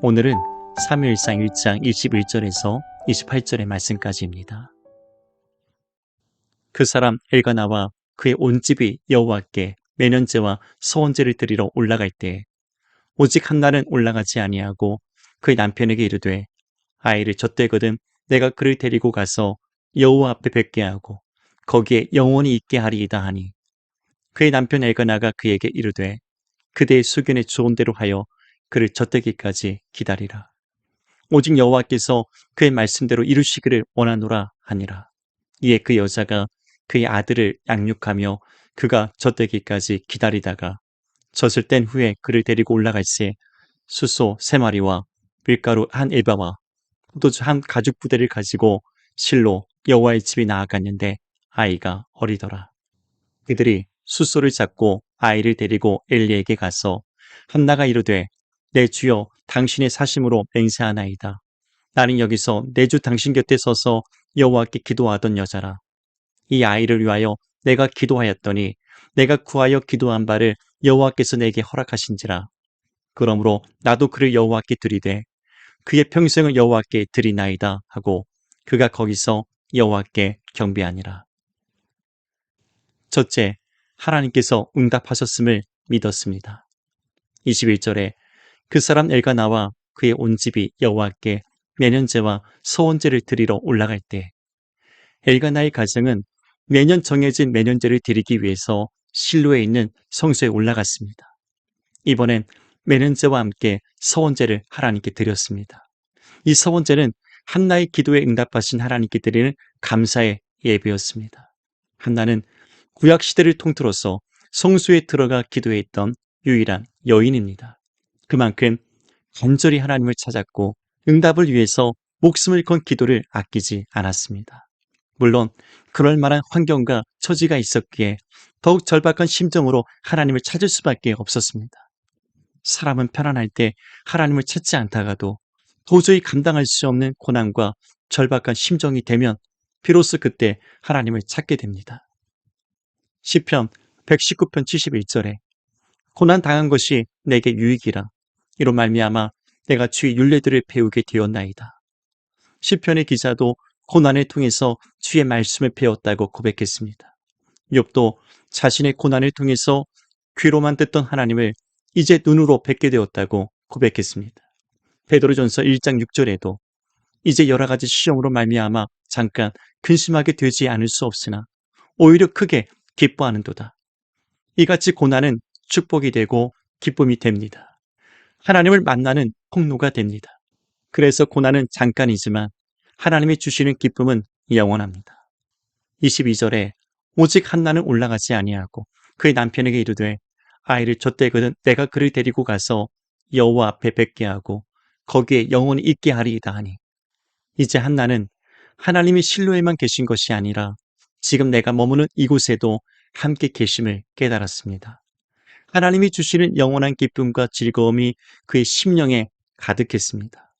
오늘은 사무엘상 1장 21절에서 28절의 말씀까지입니다. 그 사람 엘가나와 그의 온 집이 여호와께 매년제와 서원제를 드리러 올라갈 때 오직 한나는 올라가지 아니하고 그의 남편에게 이르되 아이를 젖되거든 내가 그를 데리고 가서 여호와 앞에 뵙게 하고 거기에 영원히 있게 하리이다 하니 그의 남편 엘가나가 그에게 이르되 그대의 수견에 좋은 대로 하여 그를 젖되기까지 기다리라. 오직 여호와께서 그의 말씀대로 이루시기를 원하노라 하니라. 이에 그 여자가 그의 아들을 양육하며 그가 젖되기까지 기다리다가 젖을 뗀 후에 그를 데리고 올라갈새 숫소 3마리와 밀가루 1에바와 포도주 1가죽부대를 가지고 실로 여호와의 집에 나아갔는데 아이가 어리더라. 그들이 숫소를 잡고 아이를 데리고 엘리에게 가서 한나가 이르되 내 주여 당신의 사심으로 맹세하나이다. 나는 여기서 내 주 당신 곁에 서서 여호와께 기도하던 여자라. 이 아이를 위하여 내가 기도하였더니 내가 구하여 기도한 바를 여호와께서 내게 허락하신지라. 그러므로 나도 그를 여호와께 드리되 그의 평생을 여호와께 드리나이다 하고 그가 거기서 여호와께 경배하니라. 첫째, 하나님께서 응답하셨음을 믿었습니다. 21절에 그 사람 엘가나와 그의 온 집이 여호와께 매년제와 서원제를 드리러 올라갈 때 엘가나의 가정은 매년 정해진 매년제를 드리기 위해서 실로에 있는 성소에 올라갔습니다. 이번엔 매년제와 함께 서원제를 하나님께 드렸습니다. 이 서원제는 한나의 기도에 응답하신 하나님께 드리는 감사의 예배였습니다. 한나는 구약시대를 통틀어서 성소에 들어가 기도했던 유일한 여인입니다. 그만큼 간절히 하나님을 찾았고 응답을 위해서 목숨을 건 기도를 아끼지 않았습니다. 물론 그럴 만한 환경과 처지가 있었기에 더욱 절박한 심정으로 하나님을 찾을 수밖에 없었습니다. 사람은 편안할 때 하나님을 찾지 않다가도 도저히 감당할 수 없는 고난과 절박한 심정이 되면 비로소 그때 하나님을 찾게 됩니다. 시편 119편 71절에 고난 당한 것이 내게 유익이라 이로 말미암아 내가 주의 율례들을 배우게 되었나이다. 시편의 기자도 고난을 통해서 주의 말씀을 배웠다고 고백했습니다. 욥도 자신의 고난을 통해서 귀로만 듣던 하나님을 이제 눈으로 뵙게 되었다고 고백했습니다. 베드로전서 1장 6절에도 이제 여러 가지 시험으로 말미암아 잠깐 근심하게 되지 않을 수 없으나 오히려 크게 기뻐하는도다. 이같이 고난은 축복이 되고 기쁨이 됩니다. 하나님을 만나는 통로가 됩니다. 그래서 고난은 잠깐이지만 하나님이 주시는 기쁨은 영원합니다. 22절에 오직 한나는 올라가지 아니하고 그의 남편에게 이르되 아이를 젖되거든 내가 그를 데리고 가서 여호와 앞에 뵙게 하고 거기에 영원히 있게 하리이다 하니 이제 한나는 하나님이 실로에만 계신 것이 아니라 지금 내가 머무는 이곳에도 함께 계심을 깨달았습니다. 하나님이 주시는 영원한 기쁨과 즐거움이 그의 심령에 가득했습니다.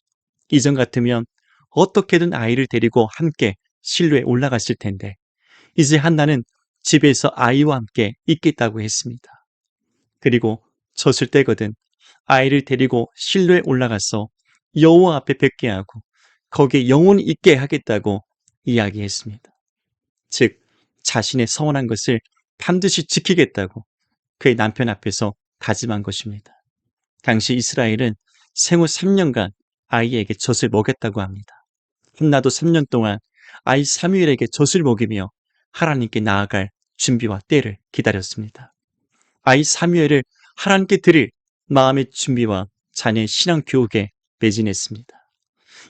이전 같으면 어떻게든 아이를 데리고 함께 실로에 올라갔을 텐데 이제 한나는 집에서 아이와 함께 있겠다고 했습니다. 그리고 젖을 때거든 아이를 데리고 실로에 올라가서 여호와 앞에 뵙게 하고 거기에 영원히 있게 하겠다고 이야기했습니다. 즉 자신의 서원한 것을 반드시 지키겠다고 그의 남편 앞에서 다짐한 것입니다. 당시 이스라엘은 생후 3년간 아이에게 젖을 먹였다고 합니다. 한나도 3년 동안 아이 사무엘에게 젖을 먹이며 하나님께 나아갈 준비와 때를 기다렸습니다. 아이 사무엘을 하나님께 드릴 마음의 준비와 자녀의 신앙 교육에 매진했습니다.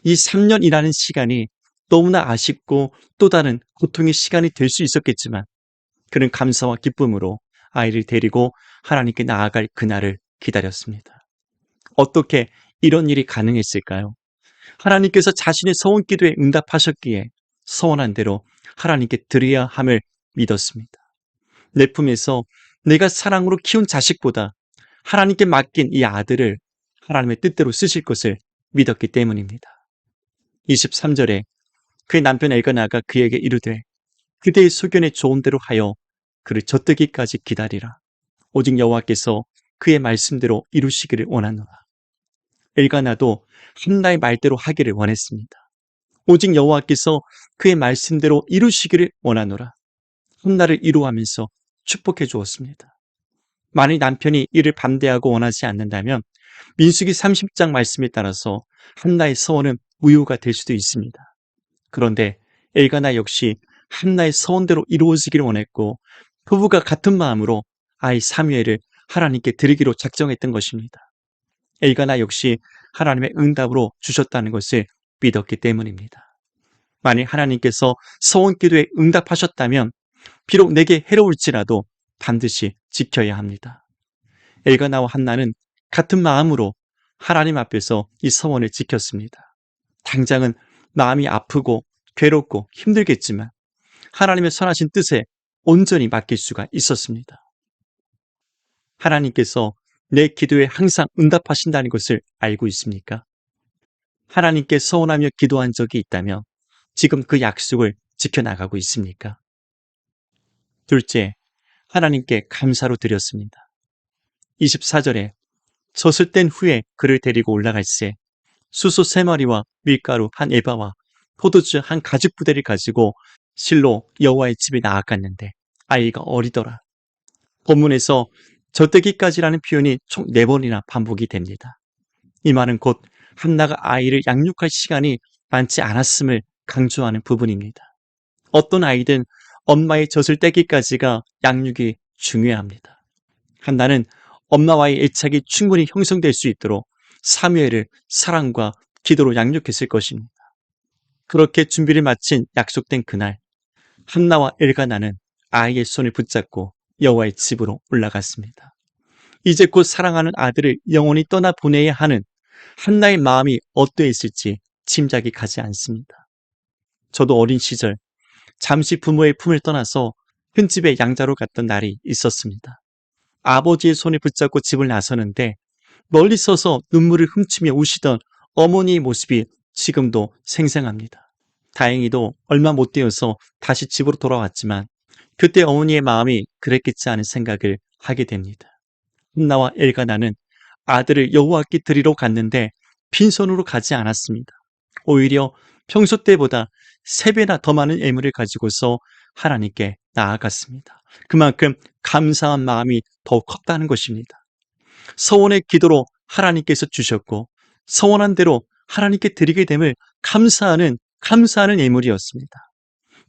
이 3년이라는 시간이 너무나 아쉽고 또 다른 고통의 시간이 될 수 있었겠지만 그는 감사와 기쁨으로 아이를 데리고 하나님께 나아갈 그날을 기다렸습니다. 어떻게 이런 일이 가능했을까요? 하나님께서 자신의 서원 기도에 응답하셨기에 서원한 대로 하나님께 드려야 함을 믿었습니다. 내 품에서 내가 사랑으로 키운 자식보다 하나님께 맡긴 이 아들을 하나님의 뜻대로 쓰실 것을 믿었기 때문입니다. 23절에 그의 남편 엘가나가 그에게 이르되 그대의 소견에 좋은 대로 하여 그를 젖되기까지 기다리라. 오직 여호와께서 그의 말씀대로 이루시기를 원하노라. 엘가나도 한나의 말대로 하기를 원했습니다. 오직 여호와께서 그의 말씀대로 이루시기를 원하노라. 한나를 이루하면서 축복해 주었습니다. 만일 남편이 이를 반대하고 원하지 않는다면 민수기 30장 말씀에 따라서 한나의 서원은 무효가 될 수도 있습니다. 그런데 엘가나 역시 한나의 서원대로 이루어지기를 원했고 부부가 같은 마음으로 아이 사무엘을 하나님께 드리기로 작정했던 것입니다. 엘가나 역시 하나님의 응답으로 주셨다는 것을 믿었기 때문입니다. 만일 하나님께서 서원 기도에 응답하셨다면 비록 내게 해로울지라도 반드시 지켜야 합니다. 엘가나와 한나는 같은 마음으로 하나님 앞에서 이 서원을 지켰습니다. 당장은 마음이 아프고 괴롭고 힘들겠지만 하나님의 선하신 뜻에 온전히 맡길 수가 있었습니다. 하나님께서 내 기도에 항상 응답하신다는 것을 알고 있습니까? 하나님께 서원하며 기도한 적이 있다면 지금 그 약속을 지켜나가고 있습니까? 둘째, 하나님께 감사로 드렸습니다. 24절에 젖을 뗀 후에 그를 데리고 올라갈새 수소 3마리와 밀가루 한 에바와 포도주 한 가죽 부대를 가지고 실로 여호와의 집에 나아갔는데 아이가 어리더라. 본문에서 젖대기까지라는 표현이 총 4번이나 반복이 됩니다. 이 말은 곧 한나가 아이를 양육할 시간이 많지 않았음을 강조하는 부분입니다. 어떤 아이든 엄마의 젖을 떼기까지가 양육이 중요합니다. 한나는 엄마와의 애착이 충분히 형성될 수 있도록 사무엘을 사랑과 기도로 양육했을 것입니다. 그렇게 준비를 마친 약속된 그날, 한나와 엘가나는 아이의 손을 붙잡고 여호와의 집으로 올라갔습니다. 이제 곧 사랑하는 아들을 영원히 떠나보내야 하는 한나의 마음이 어떠했을지 짐작이 가지 않습니다. 저도 어린 시절 잠시 부모의 품을 떠나서 큰 집에 양자로 갔던 날이 있었습니다. 아버지의 손을 붙잡고 집을 나서는데 멀리 서서 눈물을 훔치며 우시던 어머니의 모습이 지금도 생생합니다. 다행히도 얼마 못 되어서 다시 집으로 돌아왔지만 그때 어머니의 마음이 그랬겠지 하는 생각을 하게 됩니다. 한나와 엘가나는 아들을 여호와께 드리러 갔는데 빈손으로 가지 않았습니다. 오히려 평소 때보다 3배나 더 많은 예물을 가지고서 하나님께 나아갔습니다. 그만큼 감사한 마음이 더욱 컸다는 것입니다. 서원의 기도로 하나님께서 주셨고 서원한 대로 하나님께 드리게 됨을 감사하는 예물이었습니다.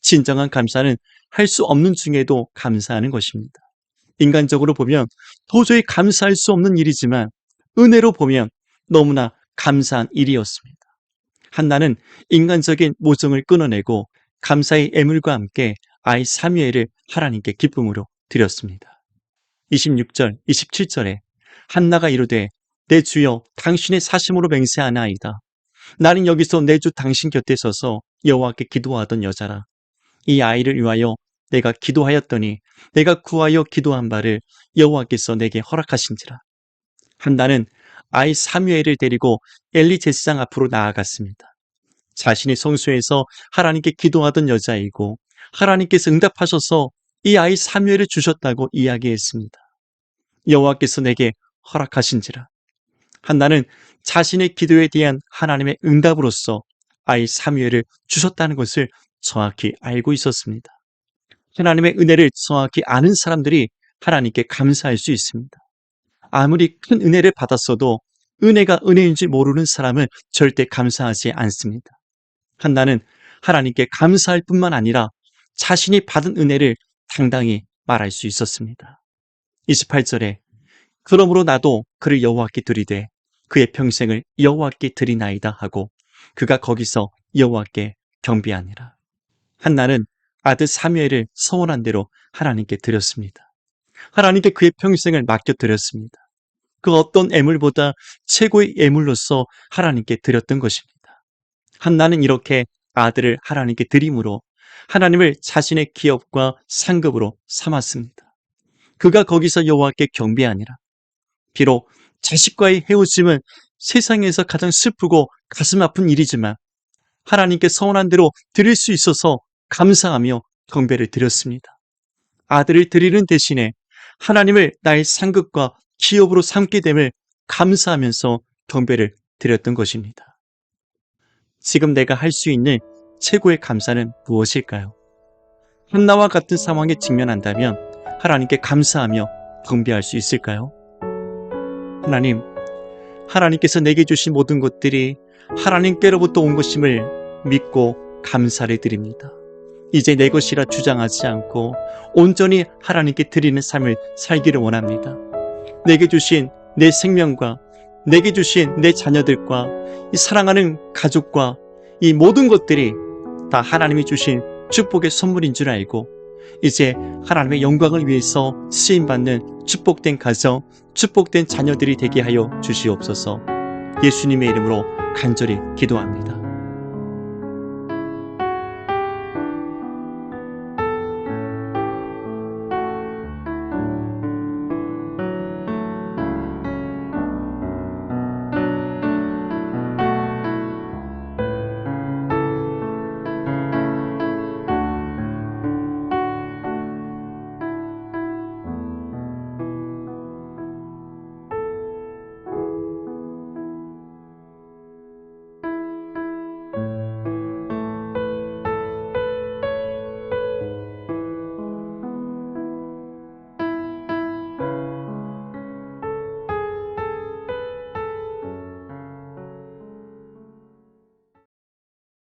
진정한 감사는 할 수 없는 중에도 감사하는 것입니다. 인간적으로 보면 도저히 감사할 수 없는 일이지만 은혜로 보면 너무나 감사한 일이었습니다. 한나는 인간적인 모정을 끊어내고 감사의 예물과 함께 아이 사무엘을 하나님께 기쁨으로 드렸습니다. 26절, 27절에 한나가 이르되 내 주여 당신의 사심으로 맹세하나이다. 나는 여기서 내 주 당신 곁에 서서 여호와께 기도하던 여자라. 이 아이를 위하여 내가 기도하였더니 내가 구하여 기도한 바를 여호와께서 내게 허락하신지라. 한나는 아이 사무엘을 데리고 엘리 제사장 앞으로 나아갔습니다. 자신이 성소에서 하나님께 기도하던 여자이고 하나님께서 응답하셔서 이 아이 사무엘을 주셨다고 이야기했습니다. 여호와께서 내게 허락하신지라. 한나는 자신의 기도에 대한 하나님의 응답으로서 아이 사무엘을 주셨다는 것을 정확히 알고 있었습니다. 하나님의 은혜를 정확히 아는 사람들이 하나님께 감사할 수 있습니다. 아무리 큰 은혜를 받았어도 은혜가 은혜인지 모르는 사람은 절대 감사하지 않습니다. 한나는 하나님께 감사할 뿐만 아니라 자신이 받은 은혜를 당당히 말할 수 있었습니다. 28절에 그러므로 나도 그를 여호와께 드리되 그의 평생을 여호와께 드리나이다 하고 그가 거기서 여호와께 경배하니라. 한나는 아들 사무엘을 서원한 대로 하나님께 드렸습니다. 하나님께 그의 평생을 맡겨드렸습니다. 그 어떤 예물보다 최고의 예물로서 하나님께 드렸던 것입니다. 한나는 이렇게 아들을 하나님께 드림으로 하나님을 자신의 기업과 상급으로 삼았습니다. 그가 거기서 여호와께 경배하니라. 비록 자식과의 헤어짐은 세상에서 가장 슬프고 가슴 아픈 일이지만 하나님께 서원한 대로 드릴 수 있어서 감사하며 경배를 드렸습니다. 아들을 드리는 대신에 하나님을 나의 상급과 기업으로 삼게 됨을 감사하면서 경배를 드렸던 것입니다. 지금 내가 할 수 있는 최고의 감사는 무엇일까요? 한나와 같은 상황에 직면한다면 하나님께 감사하며 분배할 수 있을까요? 하나님, 하나님께서 내게 주신 모든 것들이 하나님께로부터 온 것임을 믿고 감사를 드립니다. 이제 내 것이라 주장하지 않고 온전히 하나님께 드리는 삶을 살기를 원합니다. 내게 주신 내 생명과 내게 주신 내 자녀들과 이 사랑하는 가족과 이 모든 것들이 다 하나님이 주신 축복의 선물인 줄 알고 이제 하나님의 영광을 위해서 쓰임받는 축복된 가정, 축복된 자녀들이 되게 하여 주시옵소서. 예수님의 이름으로 간절히 기도합니다.